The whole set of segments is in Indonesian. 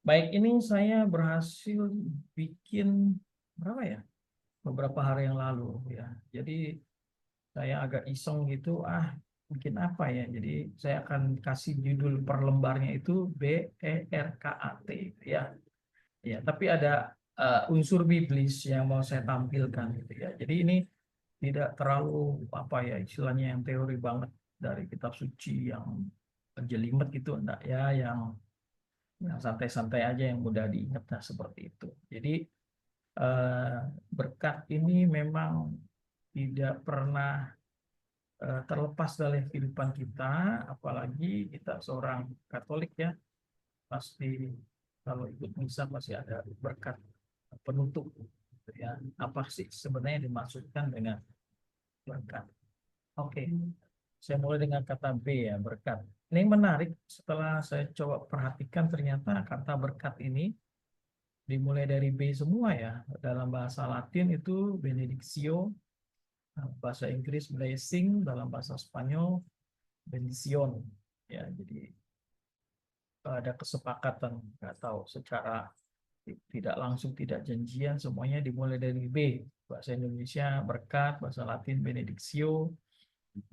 Baik, ini saya berhasil bikin berapa ya? Beberapa hari yang lalu ya. Jadi saya agak iseng gitu, bikin apa ya? Jadi saya akan kasih judul per lembarnya itu BERKAT ya. Ya, tapi ada unsur biblis yang mau saya tampilkan gitu ya. Jadi ini tidak terlalu apa ya istilahnya yang teori banget dari kitab suci yang jelimet gitu enggak ya, yang santai-santai aja yang mudah diingat, nah seperti itu. Jadi eh, berkat ini memang tidak pernah terlepas dari kehidupan kita, apalagi kita seorang Katolik ya, pasti kalau ikut misa pasti ada berkat penutup gitu ya. Apa sih sebenarnya yang dimaksudkan dengan berkat? Oke, saya mulai dengan kata B ya, berkat. Ini menarik setelah saya coba perhatikan ternyata kata berkat ini dimulai dari B semua ya. Dalam bahasa Latin itu benedictio, bahasa Inggris blessing, dalam bahasa Spanyol bendición. Ya, jadi ada kesepakatan, nggak tahu secara tidak langsung, tidak janjian, semuanya dimulai dari B. Bahasa Indonesia berkat, bahasa Latin benedictio,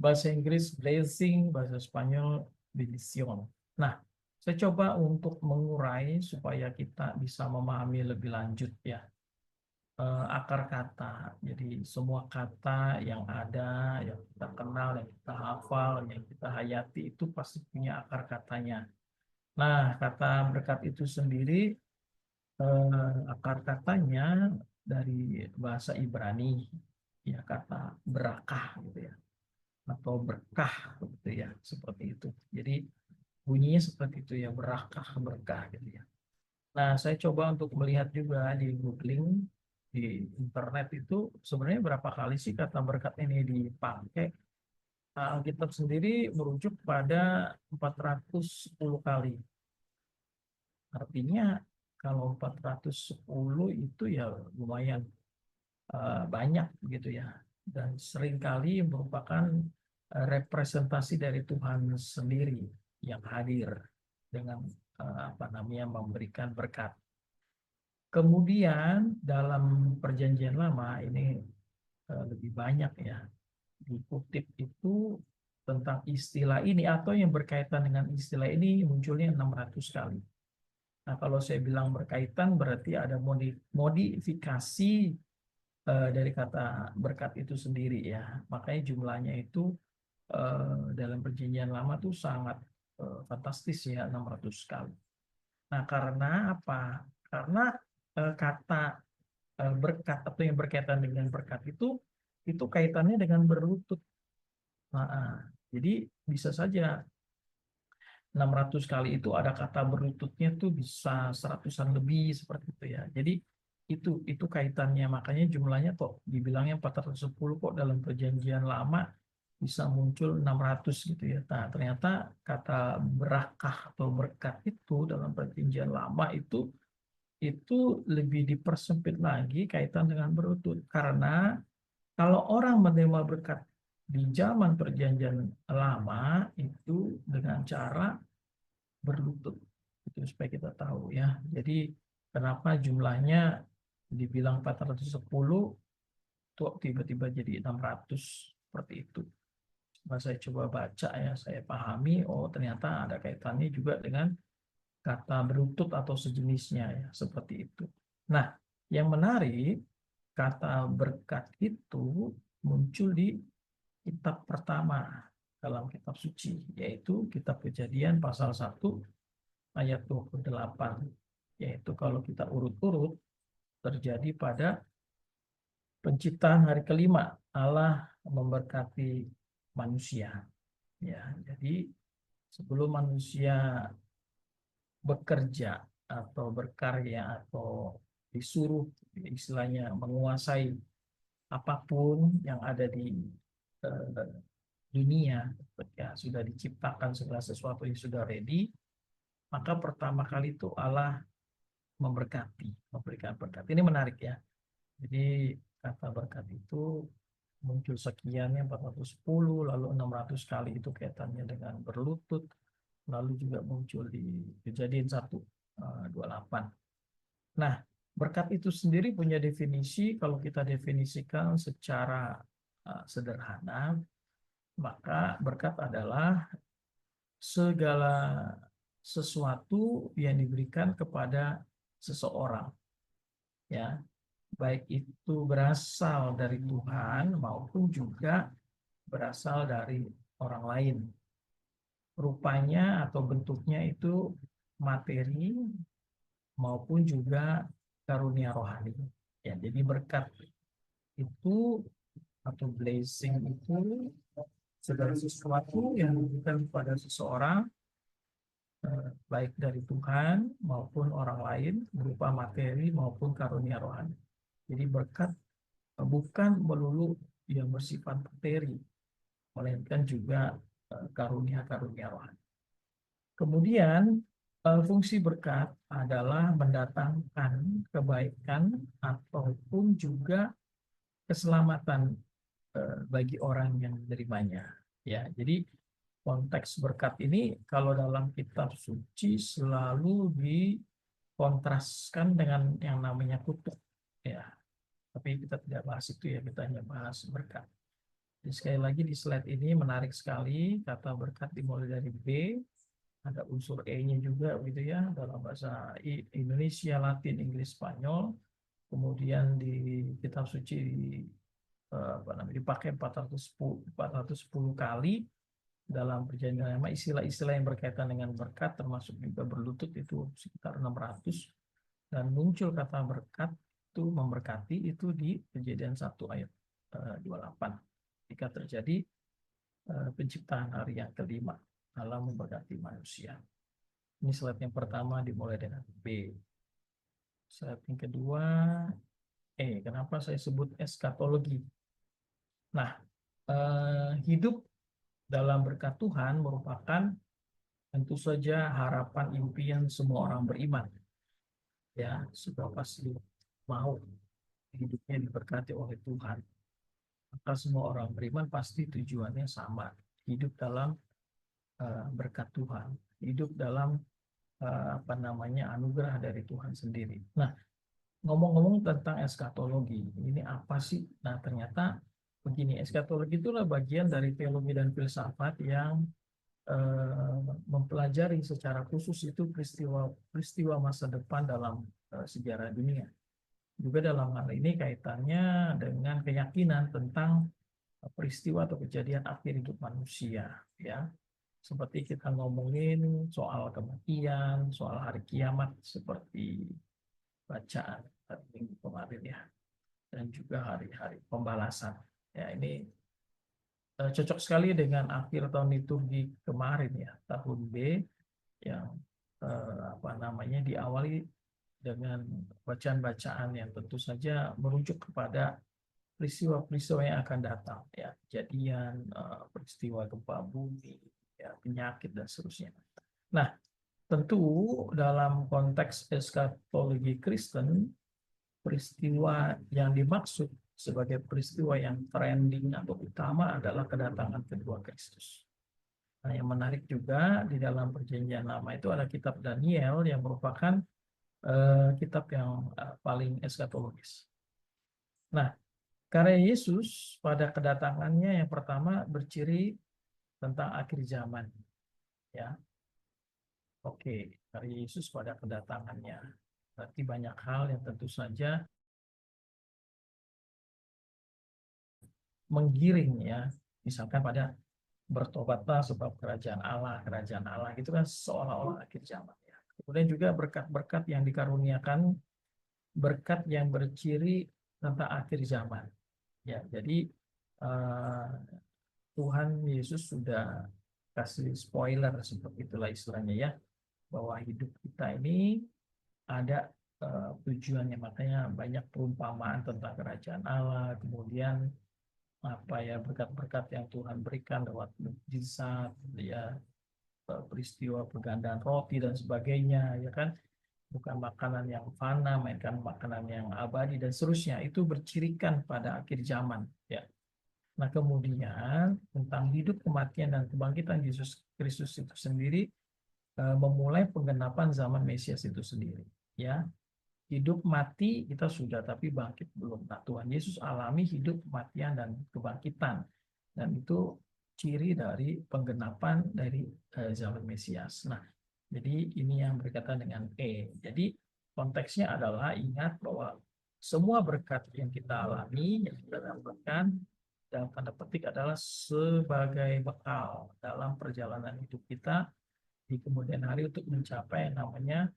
bahasa Inggris blessing, bahasa Spanyol bendición. Nah, saya coba untuk mengurai supaya kita bisa memahami lebih lanjut ya akar kata. Jadi semua kata yang ada, yang kita kenal, yang kita hafal, yang kita hayati itu pasti punya akar katanya. Nah, kata berkat itu sendiri, akar katanya dari bahasa Ibrani, ya kata berakah gitu ya, atau berkah gitu ya, seperti itu. Jadi bunyinya seperti itu ya, berakah, berkah gitu ya. Nah, saya coba untuk melihat juga di googling di internet itu sebenarnya berapa kali sih kata berkat ini dipakai. Alkitab sendiri merujuk pada 410 kali. Artinya kalau 410 itu ya lumayan banyak gitu ya. Dan seringkali merupakan representasi dari Tuhan sendiri yang hadir dengan apa namanya memberikan berkat. Kemudian dalam perjanjian lama ini lebih banyak ya dikutip itu tentang istilah ini atau yang berkaitan dengan istilah ini munculnya 600 kali. Nah, kalau saya bilang berkaitan berarti ada modifikasi dari kata berkat itu sendiri ya. Makanya jumlahnya itu dalam perjanjian lama tuh sangat fantastis ya 600 kali. Nah, karena apa? Karena kata berkat atau yang berkaitan dengan berkat itu kaitannya dengan berlutut. Nah, jadi bisa saja 600 kali itu ada kata berlututnya tuh bisa seratusan lebih seperti itu ya. Jadi itu kaitannya, makanya jumlahnya kok dibilangnya 410 kok dalam perjanjian lama bisa muncul 600 gitu ya. Nah, ternyata kata berakah atau berkat itu dalam perjanjian lama itu lebih dipersempit lagi kaitan dengan berlutut, karena kalau orang menerima berkat di zaman perjanjian lama itu dengan cara berlutut. Itu supaya kita tahu ya. Jadi kenapa jumlahnya dibilang 410 kok tiba-tiba jadi 600 seperti itu. Saya coba baca ya, saya pahami, oh ternyata ada kaitannya juga dengan kata berlutut atau sejenisnya ya, seperti itu. Nah, yang menarik, kata berkat itu muncul di kitab pertama dalam kitab suci, yaitu kitab Kejadian pasal 1 ayat 28. Yaitu kalau kita urut-urut terjadi pada penciptaan hari kelima, Allah memberkati manusia. Ya, jadi sebelum manusia bekerja atau berkarya atau disuruh istilahnya menguasai apapun yang ada di eh, dunia, ketika sudah diciptakan segala sesuatu yang sudah ready, maka pertama kali itu Allah memberkati, memberikan berkat. Ini menarik ya. Jadi kata berkat itu muncul sekiannya 410, lalu 600 kali itu kaitannya dengan berlutut, lalu juga muncul di Kejadian 1 28. Nah, berkat itu sendiri punya definisi. Kalau kita definisikan secara sederhana, maka berkat adalah segala sesuatu yang diberikan kepada seseorang, ya, baik itu berasal dari Tuhan maupun juga berasal dari orang lain. Rupanya atau bentuknya itu materi maupun juga karunia rohani. Ya, jadi berkat itu atau blessing itu segala sesuatu yang diberikan kepada seseorang, baik dari Tuhan maupun orang lain, berupa materi maupun karunia rohani. Jadi berkat bukan melulu yang bersifat materi, melainkan juga karunia-karunia rohani. Kemudian fungsi berkat adalah mendatangkan kebaikan ataupun juga keselamatan bagi orang yang menerimanya. Ya, jadi konteks berkat ini kalau dalam kitab suci selalu dikontraskan dengan yang namanya kutuk. Ya, tapi kita tidak bahas itu ya, kita hanya bahas berkat. Jadi sekali lagi di slide ini menarik sekali, kata berkat dimulai dari B, ada unsur E-nya juga gitu ya, dalam bahasa Indonesia, Latin, Inggris, Spanyol. Kemudian di kitab suci dipakai 410 kali dalam perjanjian lama. Istilah-istilah yang berkaitan dengan berkat termasuk juga berlutut itu sekitar 600, dan muncul kata berkat itu memberkati itu di Kejadian 1 ayat 28 ketika terjadi penciptaan hari yang kelima dalam memberkati manusia. Ini slide yang pertama dimulai dengan B. Slide yang kedua E. Kenapa saya sebut eskatologi? Nah, hidup dalam berkat Tuhan merupakan tentu saja harapan impian semua orang beriman. Ya, sudah pasti mau hidupnya diberkati oleh Tuhan. Maka semua orang beriman pasti tujuannya sama, hidup dalam berkat Tuhan, hidup dalam anugerah dari Tuhan sendiri. Nah, ngomong-ngomong tentang eskatologi, ini apa sih? Nah, ternyata begini, eskatologi itulah bagian dari teologi dan filsafat yang mempelajari secara khusus itu peristiwa masa depan dalam sejarah dunia. Juga dalam hal ini kaitannya dengan keyakinan tentang peristiwa atau kejadian akhir hidup manusia, ya. Seperti kita ngomongin soal kematian, soal hari kiamat seperti bacaan hari Minggu kemarin ya, dan juga hari-hari pembalasan. Ya, ini cocok sekali dengan akhir tahun liturgi kemarin ya, tahun B, yang diawali dengan bacaan-bacaan yang tentu saja merujuk kepada peristiwa-peristiwa yang akan datang ya, kejadian, peristiwa gempa bumi, ya, penyakit dan seterusnya. Nah, tentu dalam konteks eskatologi Kristen, peristiwa yang dimaksud sebagai peristiwa yang trending atau utama adalah kedatangan kedua Kristus. Nah, yang menarik juga di dalam Perjanjian Lama itu ada kitab Daniel yang merupakan kitab yang paling eskatologis. Nah, karya Yesus pada kedatangannya yang pertama berciri tentang akhir zaman. Ya, oke, karya Yesus pada kedatangannya berarti banyak hal yang tentu saja menggiring ya, misalkan pada bertobatlah sebab kerajaan Allah gitu kan, seolah-olah akhir zaman ya. Kemudian juga berkat-berkat yang dikaruniakan, berkat yang berciri tentang akhir zaman ya. Jadi Tuhan Yesus sudah kasih spoiler seperti itulah istilahnya ya, bahwa hidup kita ini ada tujuannya. Makanya banyak perumpamaan tentang kerajaan Allah, kemudian berkat-berkat yang Tuhan berikan lewat mukjizat ya, peristiwa pergandaan roti dan sebagainya ya kan, bukan makanan yang fana melainkan makanan yang abadi dan seterusnya, itu bercirikan pada akhir zaman ya. Nah, kemudian tentang hidup, kematian dan kebangkitan Yesus Kristus itu sendiri memulai penggenapan zaman Mesias itu sendiri. Ya, hidup mati kita sudah, tapi bangkit belum. Nah, Tuhan Yesus alami hidup, kematian, dan kebangkitan. Dan itu ciri dari penggenapan dari zaman Mesias. Nah, jadi ini yang berkaitan dengan E. Jadi konteksnya adalah ingat bahwa semua berkat yang kita alami, yang kita dapatkan, dalam tanda petik adalah sebagai bekal dalam perjalanan hidup kita di kemudian hari untuk mencapai yang namanya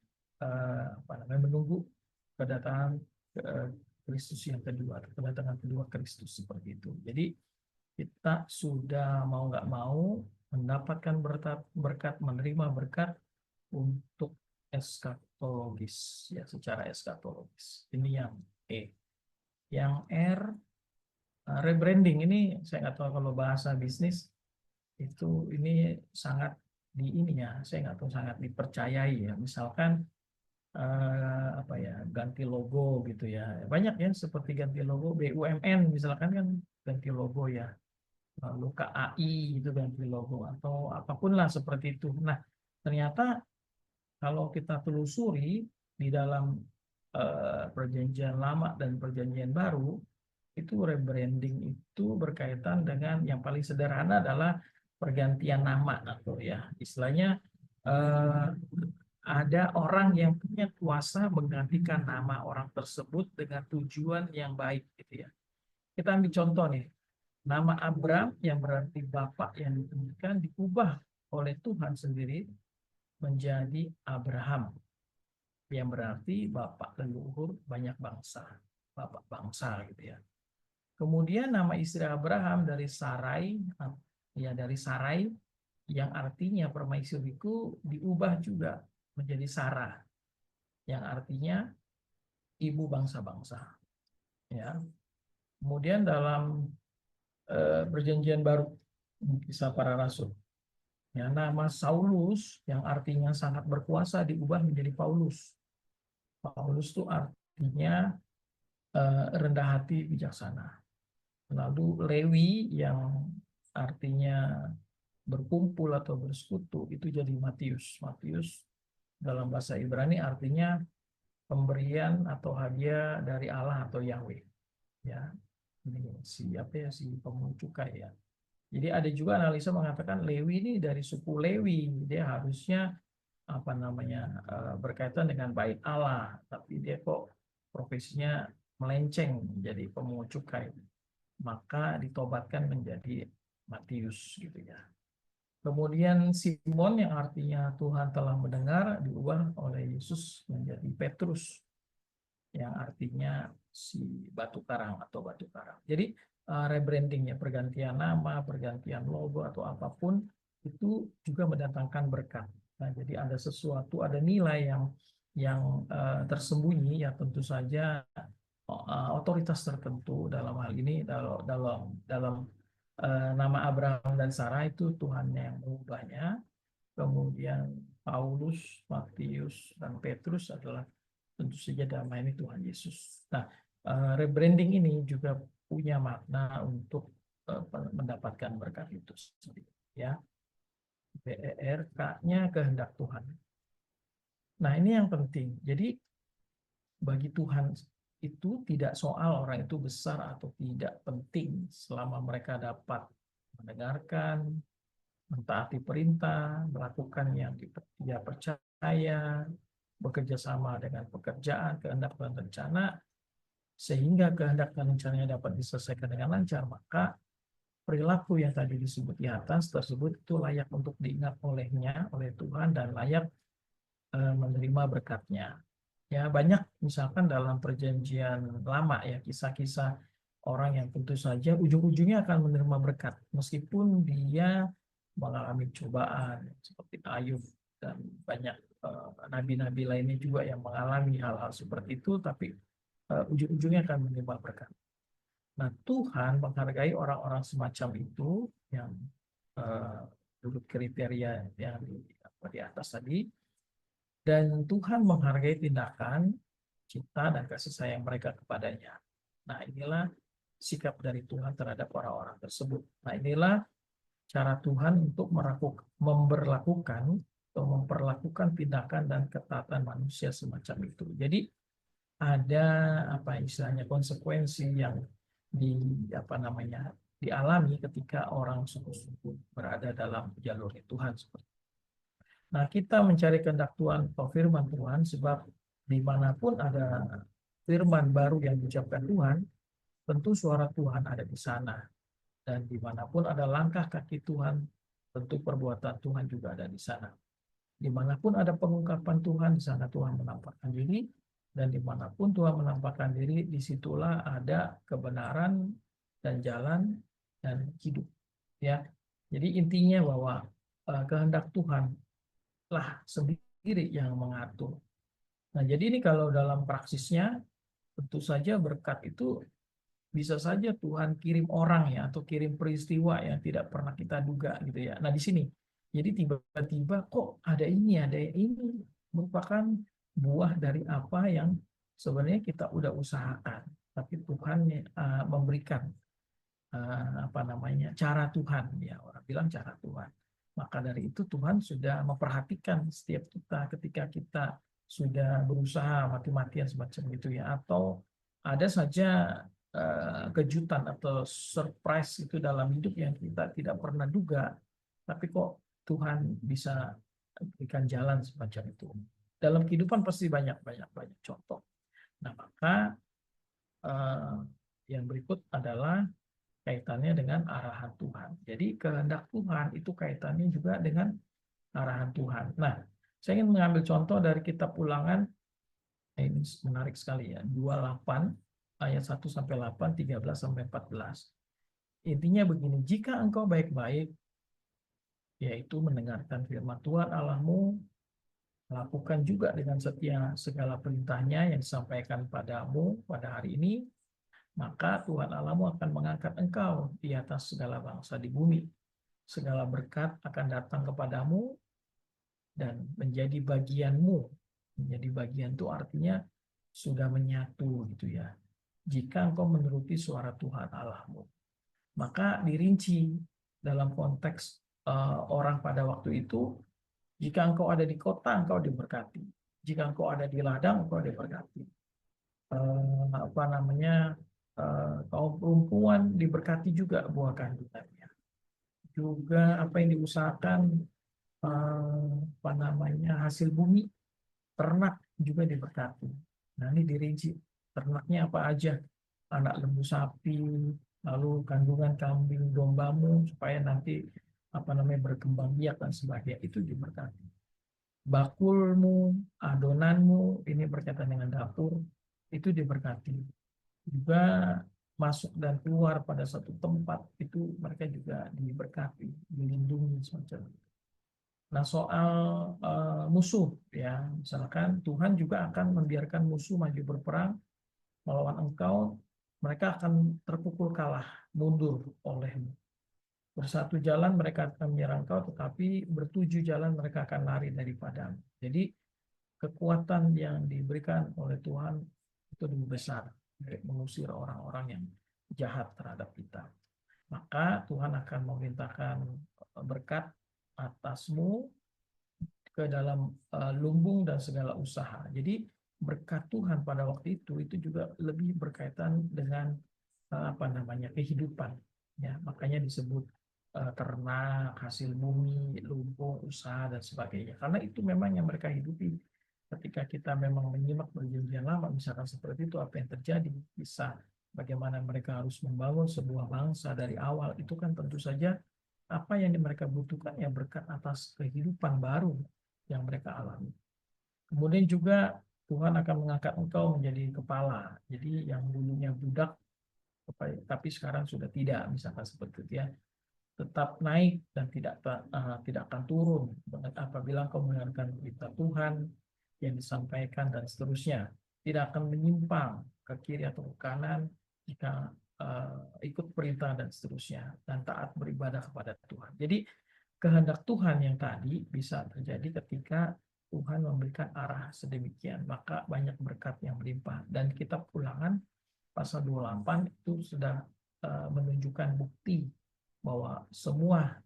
menunggu kedatangan Kristus yang kedua, kedatangan kedua Kristus seperti itu. Jadi kita sudah mau nggak mau mendapatkan berkat, menerima berkat untuk eskatologis, ya, secara eskatologis. Ini yang E. Yang R, rebranding. Ini saya nggak tahu kalau bahasa bisnis itu ini sangat di ini ya, saya nggak tahu, sangat dipercayai ya. Misalkan ganti logo gitu ya. Banyak ya seperti ganti logo BUMN misalkan kan ganti logo ya. Lalu KAI itu ganti logo atau apapun lah seperti itu. Nah, ternyata kalau kita telusuri di dalam perjanjian lama dan perjanjian baru, itu rebranding itu berkaitan dengan yang paling sederhana adalah pergantian nama, atau ya istilahnya eh, ada orang yang punya kuasa menggantikan nama orang tersebut dengan tujuan yang baik gitu ya. Kita ambil contoh nih, nama Abram yang berarti bapak yang ditumbuhkan diubah oleh Tuhan sendiri menjadi Abraham yang berarti bapak leluhur banyak bangsa, bapak bangsa gitu ya. Kemudian nama istri Abraham dari Sarai, ya dari Sarai yang artinya permaisuriku, diubah juga menjadi Sarah yang artinya ibu bangsa-bangsa. Ya. Kemudian dalam perjanjian baru, kisah para rasul, ya, nama Saulus yang artinya sangat berkuasa diubah menjadi Paulus. Paulus itu artinya rendah hati, bijaksana. Lalu Lewi yang artinya berkumpul atau bersekutu itu jadi Matius. Matius dalam bahasa Ibrani artinya pemberian atau hadiah dari Allah atau Yahweh. Ya, ini si pemungut cukai ya. Jadi ada juga analisa mengatakan Lewi ini dari suku Lewi, dia harusnya berkaitan dengan bait Allah, tapi dia kok profesinya melenceng menjadi pemungut cukai, maka ditobatkan menjadi Matius gitu ya. Kemudian Simon yang artinya Tuhan telah mendengar diubah oleh Yesus menjadi Petrus yang artinya si batu karang atau batu karang. Jadi rebrandingnya, pergantian nama, pergantian logo atau apapun itu juga mendatangkan berkat. Nah, jadi ada sesuatu, ada nilai yang tersembunyi ya, tentu saja otoritas tertentu dalam hal ini dalam nama Abraham dan Sarah itu Tuhan yang mengubahnya. Kemudian Paulus, Matius, dan Petrus adalah tentu saja dalam ini Tuhan Yesus. Nah, rebranding ini juga punya makna untuk mendapatkan berkat itu sendiri. Ya, BERK-nya kehendak Tuhan. Nah, ini yang penting. Jadi bagi Tuhan itu tidak soal orang itu besar atau tidak, penting selama mereka dapat mendengarkan, mentaati perintah, melakukan yang dia percaya, bekerja sama dengan pekerjaan, kehendak dan rencana, sehingga kehendak dan rencananya dapat diselesaikan dengan lancar, maka perilaku yang tadi disebut di atas tersebut itu layak untuk diingat olehnya, oleh Tuhan, dan layak menerima berkatnya. Ya, banyak misalkan dalam perjanjian lama ya, kisah-kisah orang yang tentu saja ujung-ujungnya akan menerima berkat meskipun dia mengalami cobaan seperti Ayub dan banyak nabi-nabi lainnya juga yang mengalami hal-hal seperti itu, tapi ujung-ujungnya akan menerima berkat. Nah, Tuhan menghargai orang-orang semacam itu yang menurut kriteria yang di atas tadi, dan Tuhan menghargai tindakan cinta dan kasih sayang mereka kepadanya. Nah, inilah sikap dari Tuhan terhadap orang-orang tersebut. Nah, inilah cara Tuhan untuk memperlakukan atau memperlakukan tindakan dan ketaatan manusia semacam itu. Jadi ada apa istilahnya konsekuensi yang dialami ketika orang sungguh-sungguh berada dalam jalur Tuhan. Nah, kita mencari kehendak Tuhan atau firman Tuhan sebab dimanapun ada firman baru yang diucapkan Tuhan, tentu suara Tuhan ada di sana. Dan dimanapun ada langkah kaki Tuhan, tentu perbuatan Tuhan juga ada di sana. Dimanapun ada pengungkapan Tuhan, di sana Tuhan menampakkan diri. Dan dimanapun Tuhan menampakkan diri, disitulah ada kebenaran dan jalan dan hidup. Ya, jadi intinya bahwa kehendak Tuhan lah sendiri yang mengatur. Nah, jadi ini kalau dalam praksisnya, tentu saja berkat itu bisa saja Tuhan kirim orang ya, atau kirim peristiwa yang tidak pernah kita duga gitu ya. Nah, di sini, jadi tiba-tiba kok ada ini merupakan buah dari apa yang sebenarnya kita udah usahakan, tapi Tuhan memberikan cara Tuhan ya, orang bilang cara Tuhan. Maka dari itu Tuhan sudah memperhatikan setiap kita ketika kita sudah berusaha mati-matian semacam itu ya, atau ada saja kejutan atau surprise itu dalam hidup yang kita tidak pernah duga, tapi kok Tuhan bisa berikan jalan semacam itu. Dalam kehidupan pasti banyak contoh. Nah, maka yang berikut adalah kaitannya dengan arahan Tuhan. Jadi kehendak Tuhan itu kaitannya juga dengan arahan Tuhan. Nah, saya ingin mengambil contoh dari kitab Ulangan, ini menarik sekali ya, 28 ayat 1 sampai 8, 13 sampai 14. Intinya begini, jika engkau baik-baik, yaitu mendengarkan firman Tuhan Allahmu, lakukan juga dengan setia segala perintahnya yang disampaikan padamu pada hari ini, maka Tuhan Allahmu akan mengangkat engkau di atas segala bangsa di bumi. Segala berkat akan datang kepadamu dan menjadi bagianmu. Menjadi bagian itu artinya sudah menyatu gitu ya. Jika engkau menuruti suara Tuhan Allahmu. Maka dirinci dalam konteks orang pada waktu itu, jika engkau ada di kota, engkau diberkati. Jika engkau ada di ladang, engkau diberkati. Kaum perempuan diberkati juga buah kandungannya. Juga apa yang diusahakan hasil bumi, ternak juga diberkati. Nah, ini dirinci ternaknya apa aja, anak lembu sapi, lalu kandungan kambing dombamu supaya nanti berkembang biak dan sebagainya, itu diberkati. Bakulmu, adonanmu, ini berkaitan dengan dapur, itu diberkati. Juga masuk dan keluar pada satu tempat itu mereka juga diberkati, dilindungi semacam itu. Nah, soal musuh ya, misalkan Tuhan juga akan membiarkan musuh maju berperang melawan engkau, mereka akan terpukul kalah, mundur olehmu. Bersatu jalan mereka akan menyerang kau, tetapi bertujuh jalan mereka akan lari daripadamu. Jadi kekuatan yang diberikan oleh Tuhan itu lebih besar untuk mengusir orang-orang yang jahat terhadap kita. Maka Tuhan akan memerintahkan berkat atasmu ke dalam lumbung dan segala usaha. Jadi berkat Tuhan pada waktu itu juga lebih berkaitan dengan kehidupan. Ya, makanya disebut ternak, hasil bumi, lumbung, usaha dan sebagainya. Karena itu memang yang mereka hidupi. Ketika kita memang menyimak perjanjian lama, misalkan seperti itu, apa yang terjadi? Bisa bagaimana mereka harus membangun sebuah bangsa dari awal, itu kan tentu saja apa yang mereka butuhkan ya berkat atas kehidupan baru yang mereka alami. Kemudian juga Tuhan akan mengangkat engkau menjadi kepala. Jadi yang dulunya budak, tapi sekarang sudah tidak, misalkan seperti itu ya. Tetap naik dan tidak akan turun apabila engkau mendengarkan berita Tuhan yang disampaikan dan seterusnya. Tidak akan menyimpang ke kiri atau ke kanan jika ikut perintah dan seterusnya, dan taat beribadah kepada Tuhan. Jadi kehendak Tuhan yang tadi bisa terjadi ketika Tuhan memberikan arah sedemikian, maka banyak berkat yang melimpah. Dan kitab Ulangan pasal 28 itu sudah menunjukkan bukti bahwa semua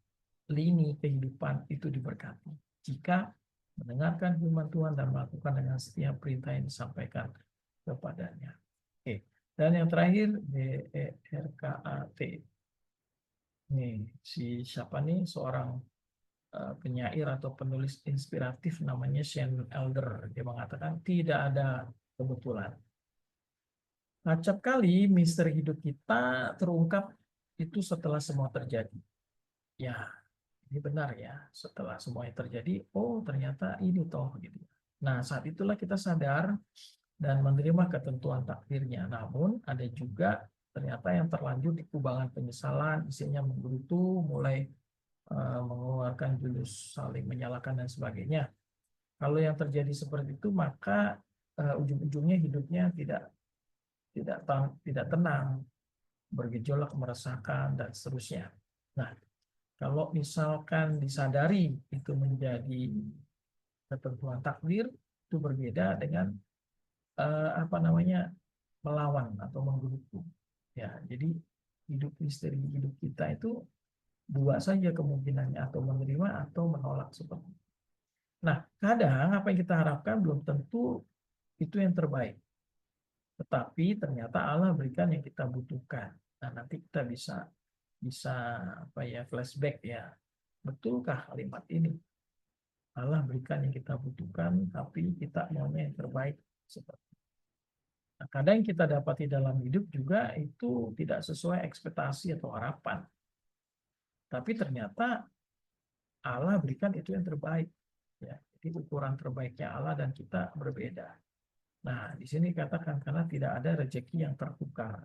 lini kehidupan itu diberkati jika mendengarkan firman Tuhan dan melakukan dengan setiap perintah yang disampaikan kepadanya. Oke. Dan yang terakhir BERKAT. Nih, si siapa nih? Seorang penyair atau penulis inspiratif namanya Shane Elder. Dia mengatakan tidak ada kebetulan. Acap kali misteri hidup kita terungkap itu setelah semua terjadi. Ya, ini benar ya. Setelah semuanya terjadi, oh ternyata ini toh gitu. Nah, saat itulah kita sadar dan menerima ketentuan takdirnya. Namun ada juga ternyata yang terlanjur di kubangan penyesalan, isinya menggerutu, mulai mengeluarkan jurus saling menyalahkan dan sebagainya. Kalau yang terjadi seperti itu, maka ujung-ujungnya hidupnya tidak tenang, bergejolak, meresahkan dan seterusnya. Nah, kalau misalkan disadari itu menjadi ketentuan takdir, itu berbeda dengan apa namanya melawan atau menggerutu. Ya, jadi misteri hidup kita itu dua saja kemungkinannya, atau menerima atau menolak seperti itu. Nah, kadang apa yang kita harapkan belum tentu itu yang terbaik. Tetapi ternyata Allah berikan yang kita butuhkan. Nah, nanti kita bisa bisa apa ya flashback ya. Betulkah kalimat ini? Allah berikan yang kita butuhkan, tapi kita maunya yang terbaik seperti. Nah, kadang yang kita dapati dalam hidup juga itu tidak sesuai ekspektasi atau harapan. Tapi ternyata Allah berikan itu yang terbaik. Ya, jadi ukuran terbaiknya Allah dan kita berbeda. Nah, di sini katakan karena tidak ada rezeki yang tertukar.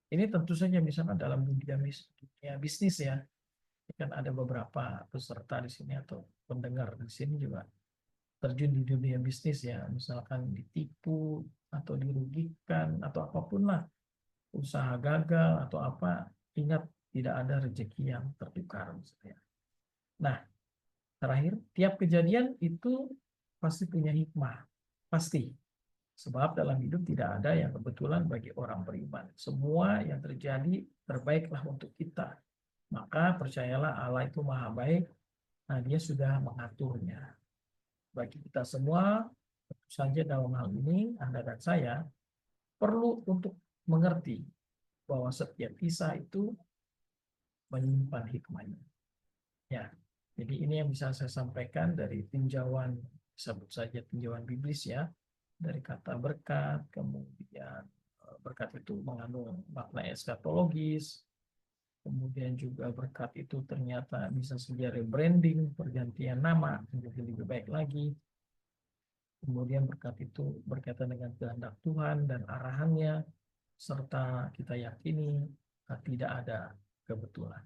Ini tentu saja misalnya dalam dunia bisnis ya. Kan ada beberapa peserta di sini atau pendengar di sini juga terjun di dunia bisnis ya. Misalkan ditipu atau dirugikan atau apapun lah. Usaha gagal atau apa. Ingat tidak ada rezeki yang tertukar misalnya. Nah, terakhir, tiap kejadian itu pasti punya hikmah. Pasti. Sebab dalam hidup tidak ada yang kebetulan bagi orang beriman. Semua yang terjadi terbaiklah untuk kita. Maka percayalah Allah itu maha baik. Nah, dia sudah mengaturnya. Bagi kita semua, tentu saja dalam hal ini, Anda dan saya perlu untuk mengerti bahwa setiap kisah itu menyimpan hikmahnya. Ya, jadi ini yang bisa saya sampaikan dari tinjauan, sebut saja tinjauan biblis ya, dari kata berkat, kemudian berkat itu mengandung makna eskatologis, kemudian juga berkat itu ternyata bisa saja rebranding, pergantian nama menjadi lebih baik lagi. Kemudian berkat itu berkaitan dengan kehendak Tuhan dan arahannya, serta kita yakini tidak ada kebetulan.